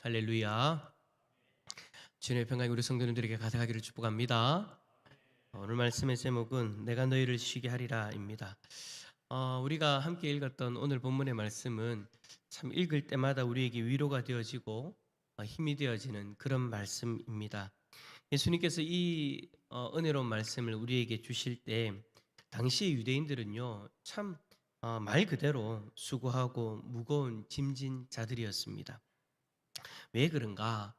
할렐루야. 주님의 평강이 우리 성도님들에게 가득하기를 축복합니다. 오늘 말씀의 제목은 내가 너희를 쉬게 하리라입니다. 우리가 함께 읽었던 오늘 본문의 말씀은 참 읽을 때마다 우리에게 위로가 되어지고 힘이 되어지는 그런 말씀입니다. 예수님께서 이 은혜로운 말씀을 우리에게 주실 때 당시 유대인들은요 참 말 그대로 수고하고 무거운 짐진 자들이었습니다. 왜 그런가?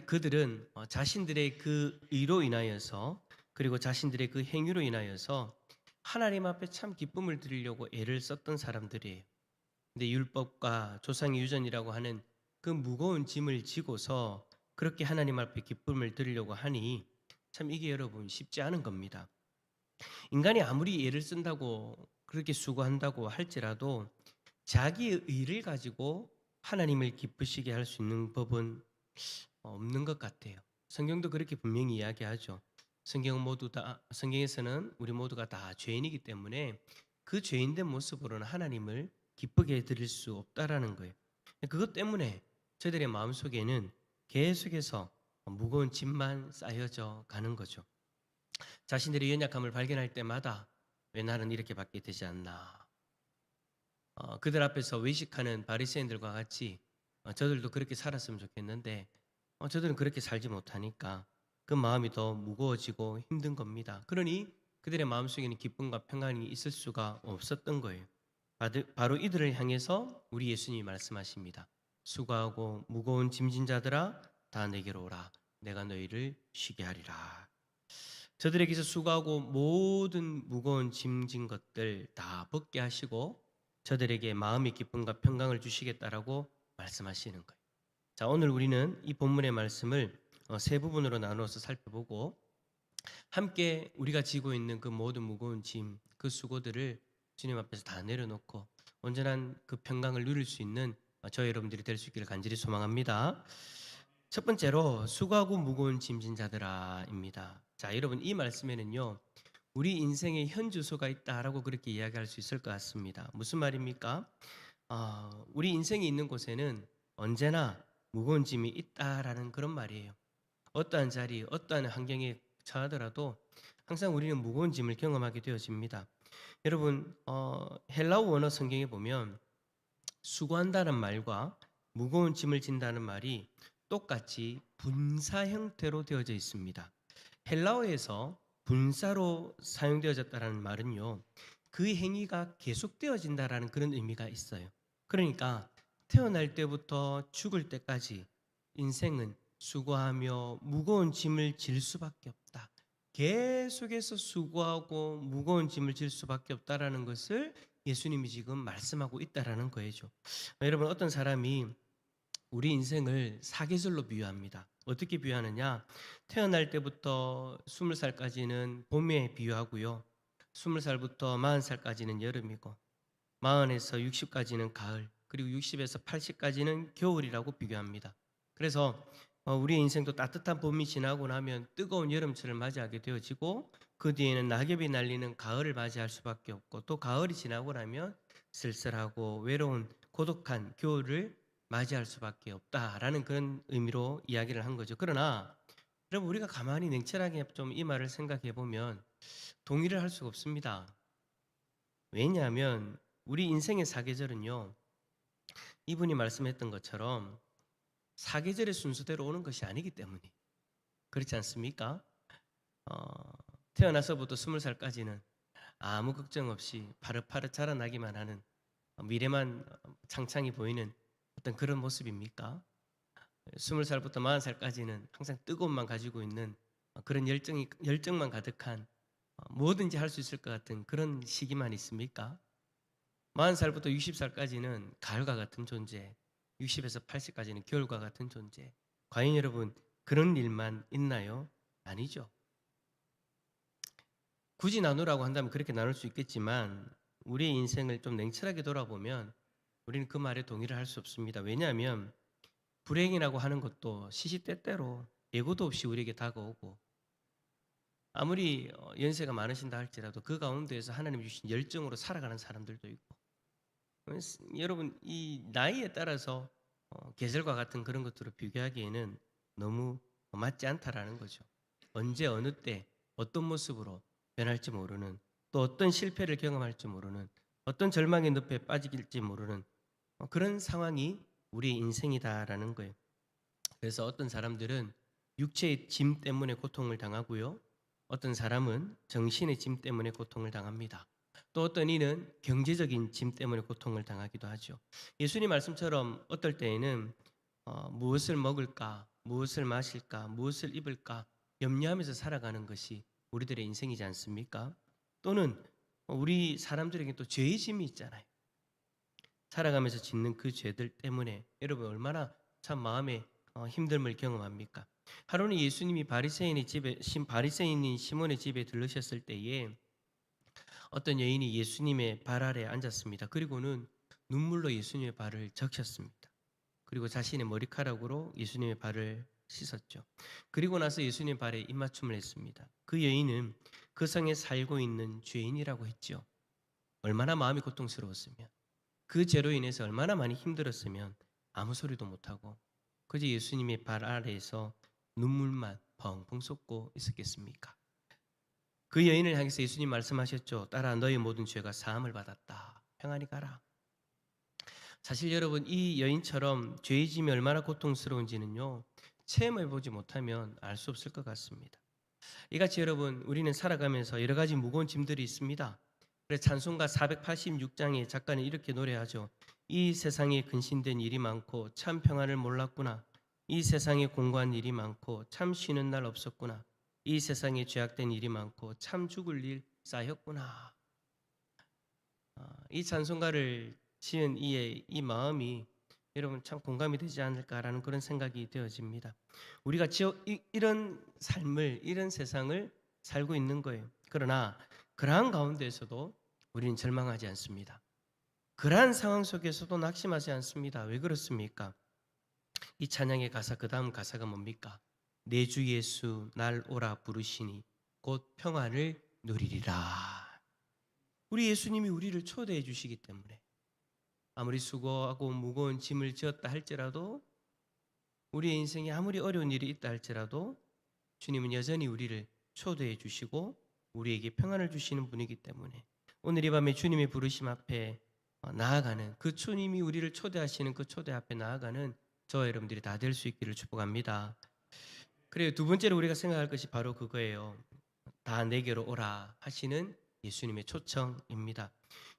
그들은 자신들의 그 의로 인하여서, 그리고 자신들의 그 행위로 인하여서 하나님 앞에 참 기쁨을 드리려고 애를 썼던 사람들이에요. 근데 율법과 조상의 유전이라고 하는 그 무거운 짐을 지고서 그렇게 하나님 앞에 기쁨을 드리려고 하니 참 이게 여러분 쉽지 않은 겁니다. 인간이 아무리 애를 쓴다고 그렇게 수고한다고 할지라도 자기의 의를 가지고 하나님을 기쁘시게 할 수 있는 법은 없는 것 같아요. 성경도 그렇게 분명히 이야기하죠. 성경에서는 우리 모두가 다 죄인이기 때문에 그 죄인된 모습으로는 하나님을 기쁘게 드릴 수 없다라는 거예요. 그것 때문에 저들의 마음속에는 계속해서 무거운 짐만 쌓여져 가는 거죠. 자신들의 연약함을 발견할 때마다 왜 나는 이렇게밖에 되지 않나. 그들 앞에서 외식하는 바리새인들과 같이 저들도 그렇게 살았으면 좋겠는데 저들은 그렇게 살지 못하니까 그 마음이 더 무거워지고 힘든 겁니다. 그러니 그들의 마음속에는 기쁨과 평안이 있을 수가 없었던 거예요. 바로 이들을 향해서 우리 예수님이 말씀하십니다. 수고하고 무거운 짐진 자들아 다 내게로 오라. 내가 너희를 쉬게 하리라. 저들에게서 수고하고 모든 무거운 짐진 것들 다 벗게 하시고 저들에게 마음의 기쁨과 평강을 주시겠다라고 말씀하시는 거예요. 자, 오늘 우리는 이 본문의 말씀을 세 부분으로 나누어서 살펴보고 함께 우리가 지고 있는 그 모든 무거운 짐, 그 수고들을 주님 앞에서 다 내려놓고 온전한 그 평강을 누릴 수 있는 저희 여러분들이 될 수 있기를 간절히 소망합니다. 첫 번째로 수고하고 무거운 짐진 자들아입니다. 자, 여러분 이 말씀에는요. 우리 인생의 현 주소가 있다라고 그렇게 이야기할 수 있을 것 같습니다. 무슨 말입니까? 우리 인생이 있는 곳에는 언제나 무거운 짐이 있다라는 그런 말이에요. 어떠한 자리, 어떠한 환경에 처하더라도 항상 우리는 무거운 짐을 경험하게 되어집니다. 여러분, 헬라어 원어 성경에 보면 수고한다는 말과 무거운 짐을 진다는 말이 똑같이 분사 형태로 되어져 있습니다. 헬라어에서 분사로 사용되어졌다는 말은요, 그 행위가 계속되어진다라는 그런 의미가 있어요. 그러니까 태어날 때부터 죽을 때까지 인생은 수고하며 무거운 짐을 질 수밖에 없다. 계속해서 수고하고 무거운 짐을 질 수밖에 없다라는 것을 예수님이 지금 말씀하고 있다라는 거예요. 여러분 어떤 사람이 우리 인생을 사계절로 비유합니다. 어떻게 비유하느냐? 태어날 때부터 20살까지는 봄에 비유하고요. 20살부터 40살까지는 여름이고 40에서 60까지는 가을, 그리고 60에서 80까지는 겨울이라고 비교합니다. 그래서 우리의 인생도 따뜻한 봄이 지나고 나면 뜨거운 여름철을 맞이하게 되어지고 그 뒤에는 낙엽이 날리는 가을을 맞이할 수밖에 없고 또 가을이 지나고 나면 쓸쓸하고 외로운 고독한 겨울을 맞이할 수밖에 없다라는 그런 의미로 이야기를 한 거죠. 그러나 여러분 우리가 가만히 냉철하게 좀 이 말을 생각해 보면 동의를 할 수가 없습니다. 왜냐하면 우리 인생의 사계절은요. 이분이 말씀했던 것처럼 사계절의 순서대로 오는 것이 아니기 때문에 그렇지 않습니까? 어, 태어나서부터 20살까지는 아무 걱정 없이 파릇파릇 자라나기만 하는 미래만 창창히 보이는 어떤 그런 모습입니까? 20살부터 40살까지는 항상 뜨거움만 가지고 있는 그런 열정만 가득한 뭐든지 할 수 있을 것 같은 그런 시기만 있습니까? 40살부터 60살까지는 가을과 같은 존재, 60에서 80까지는 겨울과 같은 존재. 과연 여러분 그런 일만 있나요? 아니죠. 굳이 나누라고 한다면 그렇게 나눌 수 있겠지만 우리의 인생을 좀 냉철하게 돌아보면 우리는 그 말에 동의를 할 수 없습니다. 왜냐하면 불행이라고 하는 것도 시시때때로 예고도 없이 우리에게 다가오고 아무리 연세가 많으신다 할지라도 그 가운데에서 하나님 주신 열정으로 살아가는 사람들도 있고 여러분 이 나이에 따라서 계절과 같은 그런 것들을 비교하기에는 너무 맞지 않다라는 거죠. 언제 어느 때 어떤 모습으로 변할지 모르는, 또 어떤 실패를 경험할지 모르는, 어떤 절망의 늪에 빠질지 모르는 그런 상황이 우리의 인생이다라는 거예요. 그래서 어떤 사람들은 육체의 짐 때문에 고통을 당하고요. 어떤 사람은 정신의 짐 때문에 고통을 당합니다. 또 어떤 이는 경제적인 짐 때문에 고통을 당하기도 하죠. 예수님 말씀처럼 어떨 때에는 무엇을 먹을까, 무엇을 마실까, 무엇을 입을까 염려하면서 살아가는 것이 우리들의 인생이지 않습니까? 또는 우리 사람들에게 또 죄의 짐이 있잖아요. 살아가면서 짓는 그 죄들 때문에 여러분 얼마나 참 마음에 힘듦을 경험합니까? 하루는 예수님이 바리새인인 시몬의 집에 들르셨을 때에 어떤 여인이 예수님의 발 아래 앉았습니다. 그리고는 눈물로 예수님의 발을 적셨습니다. 그리고 자신의 머리카락으로 예수님의 발을 씻었죠. 그리고 나서 예수님의 발에 입맞춤을 했습니다. 그 여인은 그 성에 살고 있는 죄인이라고 했죠. 얼마나 마음이 고통스러웠으면, 그 죄로 인해서 얼마나 많이 힘들었으면 아무 소리도 못하고 그저 예수님의 발 아래에서 눈물만 펑펑 쏟고 있었겠습니까? 그 여인을 향해서 예수님 말씀하셨죠. 딸아, 너의 모든 죄가 사함을 받았다. 평안히 가라. 사실 여러분, 이 여인처럼 죄의 짐이 얼마나 고통스러운지는요, 체험해 보지 못하면 알 수 없을 것 같습니다. 이같이 여러분, 우리는 살아가면서 여러 가지 무거운 짐들이 있습니다. 그래서 찬송가 486장에 작가는 이렇게 노래하죠. 이 세상에 근심된 일이 많고 참 평안을 몰랐구나. 이 세상에 공고한 일이 많고 참 쉬는 날 없었구나. 이 세상에 죄악된 일이 많고 참 죽을 일 쌓였구나. 이 찬송가를 지은 이의 이 마음이 여러분 참 공감이 되지 않을까라는 그런 생각이 되어집니다. 우리가 이런 삶을, 이런 세상을 살고 있는 거예요. 그러나 그러한 가운데에서도 우리는 절망하지 않습니다. 그러한 상황 속에서도 낙심하지 않습니다. 왜 그렇습니까? 이 찬양의 가사, 그 다음 가사가 뭡니까? 내 주 예수 날 오라 부르시니 곧 평안을 누리리라. 우리 예수님이 우리를 초대해 주시기 때문에 아무리 수고하고 무거운 짐을 지었다 할지라도, 우리의 인생에 아무리 어려운 일이 있다 할지라도 주님은 여전히 우리를 초대해 주시고 우리에게 평안을 주시는 분이기 때문에 오늘 이 밤에 주님의 부르심 앞에 나아가는, 그 주님이 우리를 초대하시는 그 초대 앞에 나아가는 저와 여러분들이 다 될 수 있기를 축복합니다. 그래요. 두 번째로 우리가 생각할 것이 바로 그거예요. 다 내게로 오라 하시는 예수님의 초청입니다.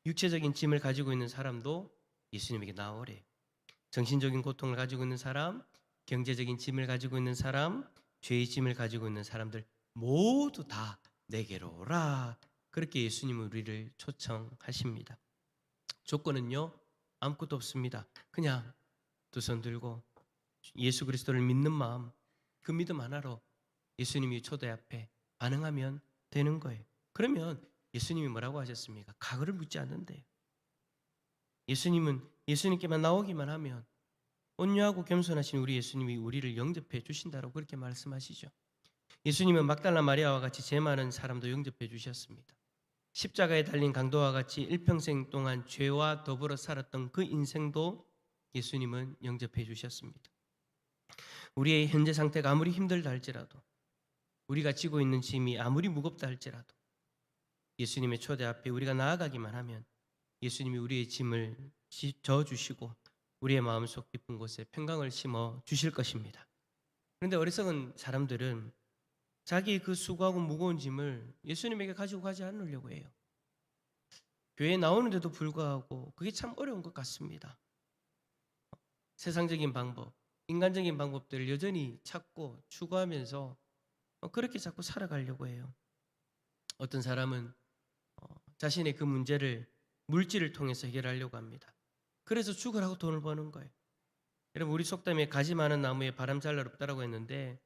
육체적인 짐을 가지고 있는 사람도 예수님에게 나오래. 정신적인 고통을 가지고 있는 사람, 경제적인 짐을 가지고 있는 사람, 죄의 짐을 가지고 있는 사람들 모두 다 내게로 오라. 그렇게 예수님은 우리를 초청하십니다. 조건은요, 아무것도 없습니다. 그냥 두 손 들고 예수 그리스도를 믿는 마음, 그 믿음 하나로 예수님이 초대 앞에 반응하면 되는 거예요. 그러면 예수님이 뭐라고 하셨습니까? 과거를 묻지 않는데요. 예수님께만 나오기만 하면 온유하고 겸손하신 우리 예수님이 우리를 영접해 주신다고 그렇게 말씀하시죠. 예수님은 막달라 마리아와 같이 죄 많은 사람도 영접해 주셨습니다. 십자가에 달린 강도와 같이 일평생 동안 죄와 더불어 살았던 그 인생도 예수님은 영접해 주셨습니다. 우리의 현재 상태가 아무리 힘들다 할지라도, 우리가 지고 있는 짐이 아무리 무겁다 할지라도 예수님의 초대 앞에 우리가 나아가기만 하면 예수님이 우리의 짐을 져주시고 우리의 마음속 깊은 곳에 평강을 심어 주실 것입니다. 그런데 어리석은 사람들은 자기의 그 수고하고 무거운 짐을 예수님에게 가지고 가지 않으려고 해요. 교회에 나오는데도 불구하고 그게 참 어려운 것 같습니다. 세상적인 방법, 인간적인 방법들을 여전히 찾고 추구하면서 그렇게 자꾸 살아가려고 해요. 어떤 사람은 자신의 그 문제를 물질을 통해서 해결하려고 합니다. 그래서 죽으라고 돈을 버는 거예요. 여러분, 우리 속담에 가지 많은 나무에 바람 잘 날 없다라고 했는데,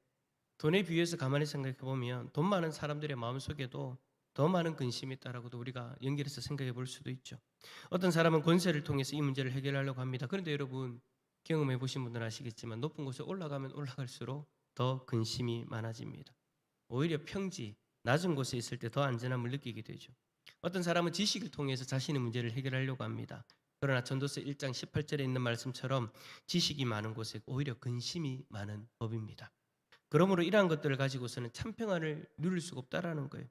돈에 비유해서 가만히 생각해 보면 돈 많은 사람들의 마음속에도 더 많은 근심이 있다라고도 우리가 연결해서 생각해 볼 수도 있죠. 어떤 사람은 권세를 통해서 이 문제를 해결하려고 합니다. 그런데 여러분, 경험해 보신 분들은 아시겠지만 높은 곳에 올라가면 올라갈수록 더 근심이 많아집니다. 오히려 평지, 낮은 곳에 있을 때 더 안전함을 느끼게 되죠. 어떤 사람은 지식을 통해서 자신의 문제를 해결하려고 합니다. 그러나 전도서 1장 18절에 있는 말씀처럼 지식이 많은 곳에 오히려 근심이 많은 법입니다. 그러므로 이러한 것들을 가지고서는 참 평안을 누릴 수가 없다라는 거예요.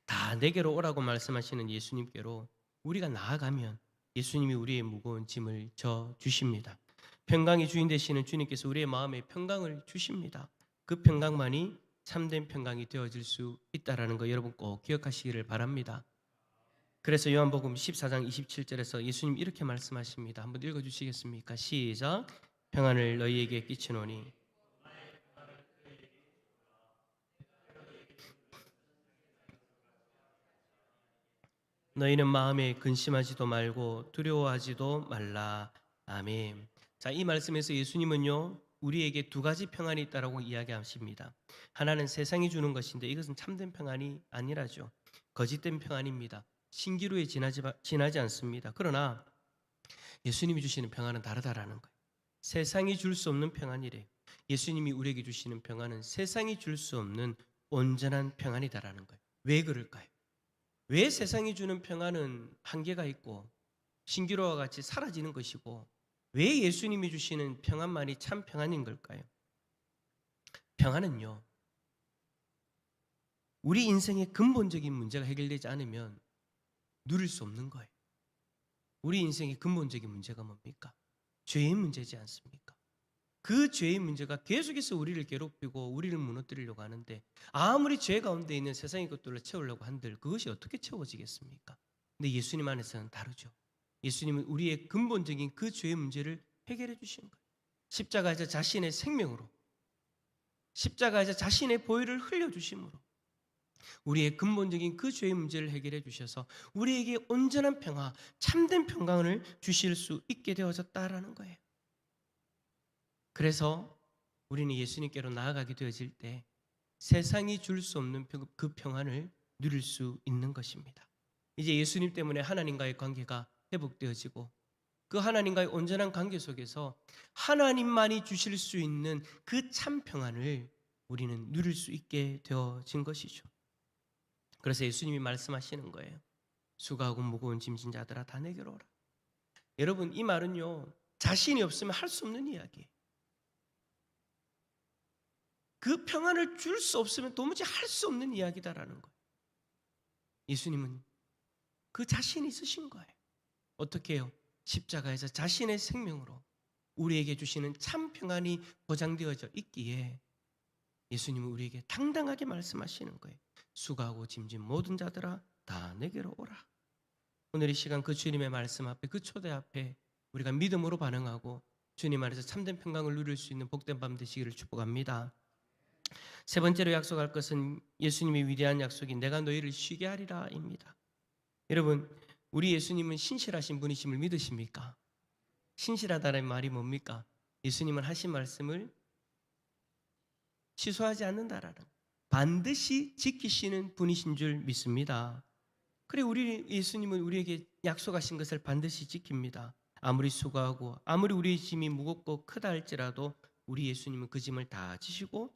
다 내게로 오라고 말씀하시는 예수님께로 우리가 나아가면 예수님이 우리의 무거운 짐을 져 주십니다. 평강의 주인 되시는 주님께서 우리의 마음에 평강을 주십니다. 그 평강만이 참된 평강이 되어질 수 있다라는 거 여러분 꼭 기억하시기를 바랍니다. 그래서 요한복음 14장 27절에서 예수님 이렇게 말씀하십니다. 한번 읽어 주시겠습니까? 시작. 평안을 너희에게 끼치노니 너희는 마음에 근심하지도 말고 두려워하지도 말라. 아멘. 자, 이 말씀에서 예수님은요, 우리에게 두 가지 평안이 있다라고 이야기하십니다. 하나는 세상이 주는 것인데 이것은 참된 평안이 아니라죠. 거짓된 평안입니다. 신기루에 지나지 않습니다. 그러나 예수님이 주시는 평안은 다르다라는 거예요. 세상이 줄 수 없는 평안이래요. 예수님이 우리에게 주시는 평안은 세상이 줄 수 없는 온전한 평안이다라는 거예요. 왜 그럴까요? 왜 세상이 주는 평안은 한계가 있고 신기루와 같이 사라지는 것이고 왜 예수님이 주시는 평안만이 참 평안인 걸까요? 평안은요, 우리 인생의 근본적인 문제가 해결되지 않으면 누릴 수 없는 거예요. 우리 인생의 근본적인 문제가 뭡니까? 죄의 문제지 않습니까? 그 죄의 문제가 계속해서 우리를 괴롭히고 우리를 무너뜨리려고 하는데 아무리 죄 가운데 있는 세상의 것들을 채우려고 한들 그것이 어떻게 채워지겠습니까? 근데 예수님 안에서는 다르죠. 예수님은 우리의 근본적인 그 죄의 문제를 해결해 주신 거예요. 십자가에서 자신의 생명으로, 십자가에서 자신의 보혈을 흘려주심으로 우리의 근본적인 그 죄의 문제를 해결해 주셔서 우리에게 온전한 평화, 참된 평강을 주실 수 있게 되어졌다라는 거예요. 그래서 우리는 예수님께로 나아가게 되어질 때 세상이 줄 수 없는 그 평안을 누릴 수 있는 것입니다. 이제 예수님 때문에 하나님과의 관계가 회복되어지고 그 하나님과의 온전한 관계 속에서 하나님만이 주실 수 있는 그 참 평안을 우리는 누릴 수 있게 되어진 것이죠. 그래서 예수님이 말씀하시는 거예요. 수고하고 무거운 짐진 자들아 다 내게로 오라. 여러분 이 말은요, 자신이 없으면 할 수 없는 이야기예요. 그 평안을 줄 수 없으면 도무지 할 수 없는 이야기다라는 거예요. 예수님은 그 자신이 있으신 거예요. 어떻게 해요? 십자가에서 자신의 생명으로 우리에게 주시는 참 평안이 보장되어져 있기에 예수님은 우리에게 당당하게 말씀하시는 거예요. 수고하고 짐진 모든 자들아 다 내게로 오라. 오늘 이 시간 그 주님의 말씀 앞에, 그 초대 앞에 우리가 믿음으로 반응하고 주님 안에서 참된 평강을 누릴 수 있는 복된 밤 되시기를 축복합니다. 세 번째로 약속할 것은 예수님의 위대한 약속인 내가 너희를 쉬게 하리라입니다. 여러분, 우리 예수님은 신실하신 분이심을 믿으십니까? 신실하다는 말이 뭡니까? 예수님은 하신 말씀을 취소하지 않는다라는, 반드시 지키시는 분이신 줄 믿습니다. 그래, 우리 예수님은 우리에게 약속하신 것을 반드시 지킵니다. 아무리 수고하고 아무리 우리의 짐이 무겁고 크다 할지라도 우리 예수님은 그 짐을 다 지시고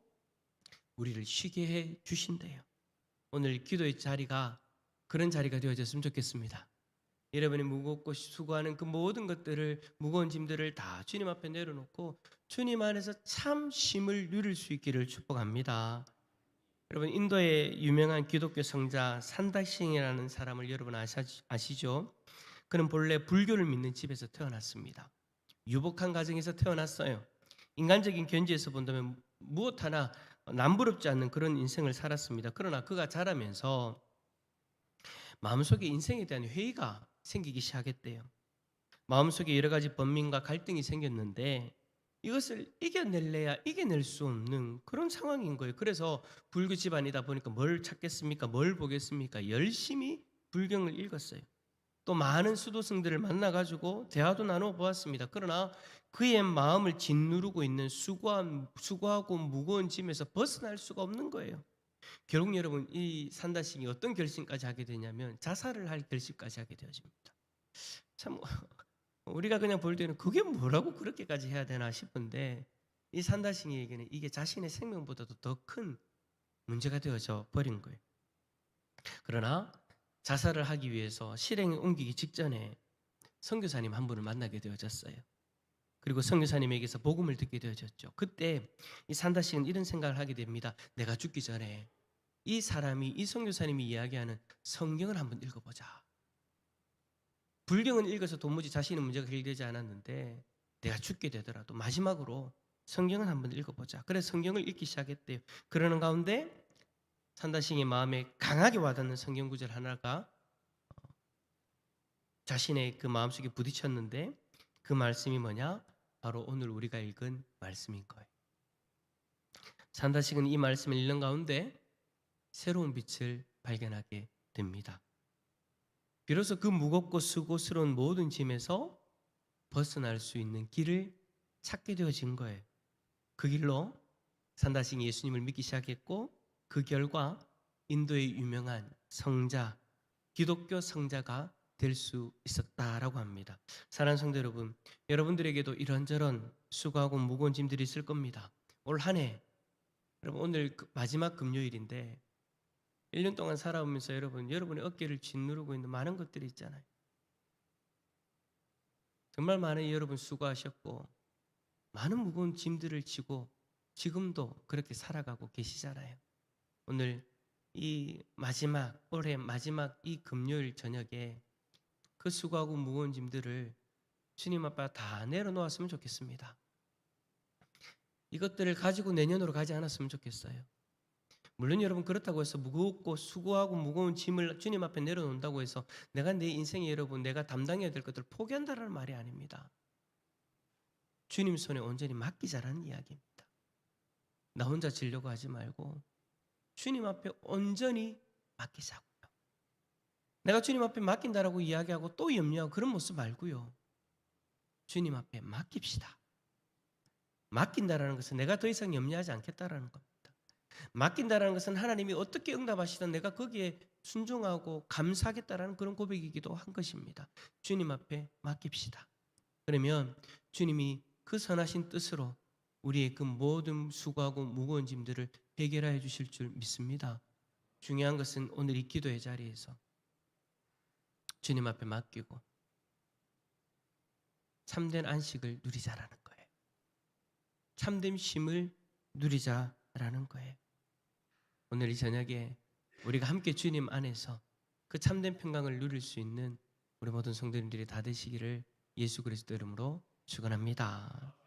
우리를 쉬게 해 주신대요. 오늘 기도의 자리가 그런 자리가 되어졌으면 좋겠습니다. 여러분이 무겁고 수고하는 그 모든 것들을, 무거운 짐들을 다 주님 앞에 내려놓고 주님 안에서 참 쉼을 누릴 수 있기를 축복합니다. 여러분, 인도의 유명한 기독교 성자 산다싱이라는 사람을 여러분 아시죠? 그는 본래 불교를 믿는 집에서 태어났습니다. 유복한 가정에서 태어났어요. 인간적인 견지에서 본다면 무엇 하나 남부럽지 않는 그런 인생을 살았습니다. 그러나 그가 자라면서 마음속에 인생에 대한 회의가 생기기 시작했대요. 마음속에 여러 가지 번민과 갈등이 생겼는데 이것을 이겨낼래야 이겨낼 수 없는 그런 상황인 거예요. 그래서 불교 집안이다 보니까 뭘 찾겠습니까? 뭘 보겠습니까? 열심히 불경을 읽었어요. 또 많은 수도승들을 만나가지고 대화도 나눠보았습니다. 그러나 그의 마음을 짓누르고 있는 수고하고 무거운 짐에서 벗어날 수가 없는 거예요. 결국 여러분, 이 산다싱이 어떤 결심까지 하게 되냐면 자살을 할 결심까지 하게 되어집니다. 참 우리가 그냥 볼 때는 그게 뭐라고 그렇게까지 해야 되나 싶은데 이 산다싱이에게는 이게 자신의 생명보다도 더 큰 문제가 되어져 버린 거예요. 그러나 자살을 하기 위해서 실행에 옮기기 직전에 선교사님 한 분을 만나게 되어졌어요. 그리고 선교사님에게서 복음을 듣게 되어졌죠. 그때 이 산다식은 이런 생각을 하게 됩니다. 내가 죽기 전에 이 사람이, 이 선교사님이 이야기하는 성경을 한번 읽어보자. 불경은 읽어서 도무지 자신의 문제가 해결되지 않았는데 내가 죽게 되더라도 마지막으로 성경을 한번 읽어보자. 그래서 성경을 읽기 시작했대요. 그러는 가운데 산다싱의 마음에 강하게 와닿는 성경 구절 하나가 자신의 그 마음속에 부딪혔는데 그 말씀이 뭐냐? 바로 오늘 우리가 읽은 말씀인 거예요. 산다싱은 이 말씀을 읽는 가운데 새로운 빛을 발견하게 됩니다. 비로소 그 무겁고 수고스러운 모든 짐에서 벗어날 수 있는 길을 찾게 되어진 거예요. 그 길로 산다싱이 예수님을 믿기 시작했고 그 결과 인도의 유명한 성자, 기독교 성자가 될 수 있었다라고 합니다. 사랑하는 성도 여러분, 여러분들에게도 이런저런 수고하고 무거운 짐들이 있을 겁니다. 올 한 해, 여러분 오늘 마지막 금요일인데 1년 동안 살아오면서 여러분의 어깨를 짓누르고 있는 많은 것들이 있잖아요. 정말 많은 여러분 수고하셨고 많은 무거운 짐들을 지고 지금도 그렇게 살아가고 계시잖아요. 오늘 이 마지막, 올해 마지막 이 금요일 저녁에 그 수고하고 무거운 짐들을 주님 앞에 다 내려놓았으면 좋겠습니다. 이것들을 가지고 내년으로 가지 않았으면 좋겠어요. 물론 여러분 그렇다고 해서 무겁고 수고하고 무거운 짐을 주님 앞에 내려놓는다고 해서 내가 내 인생에 여러분 내가 담당해야 될 것들을 포기한다는 말이 아닙니다. 주님 손에 온전히 맡기자라는 이야기입니다. 나 혼자 지려고 하지 말고 주님 앞에 온전히 맡기자고요. 내가 주님 앞에 맡긴다라고 이야기하고 또 염려하고 그런 모습 말고요. 주님 앞에 맡깁시다. 맡긴다라는 것은 내가 더 이상 염려하지 않겠다라는 겁니다. 맡긴다라는 것은 하나님이 어떻게 응답하시든 내가 거기에 순종하고 감사하겠다라는 그런 고백이기도 한 것입니다. 주님 앞에 맡깁시다. 그러면 주님이 그 선하신 뜻으로 우리의 그 모든 수고하고 무거운 짐들을 해결해 주실 줄 믿습니다. 중요한 것은 오늘 이 기도의 자리에서 주님 앞에 맡기고 참된 안식을 누리자라는 거예요. 참된 쉼을 누리자라는 거예요. 오늘 이 저녁에 우리가 함께 주님 안에서 그 참된 평강을 누릴 수 있는 우리 모든 성도님들이 다 되시기를 예수 그리스도 이름으로 축원합니다.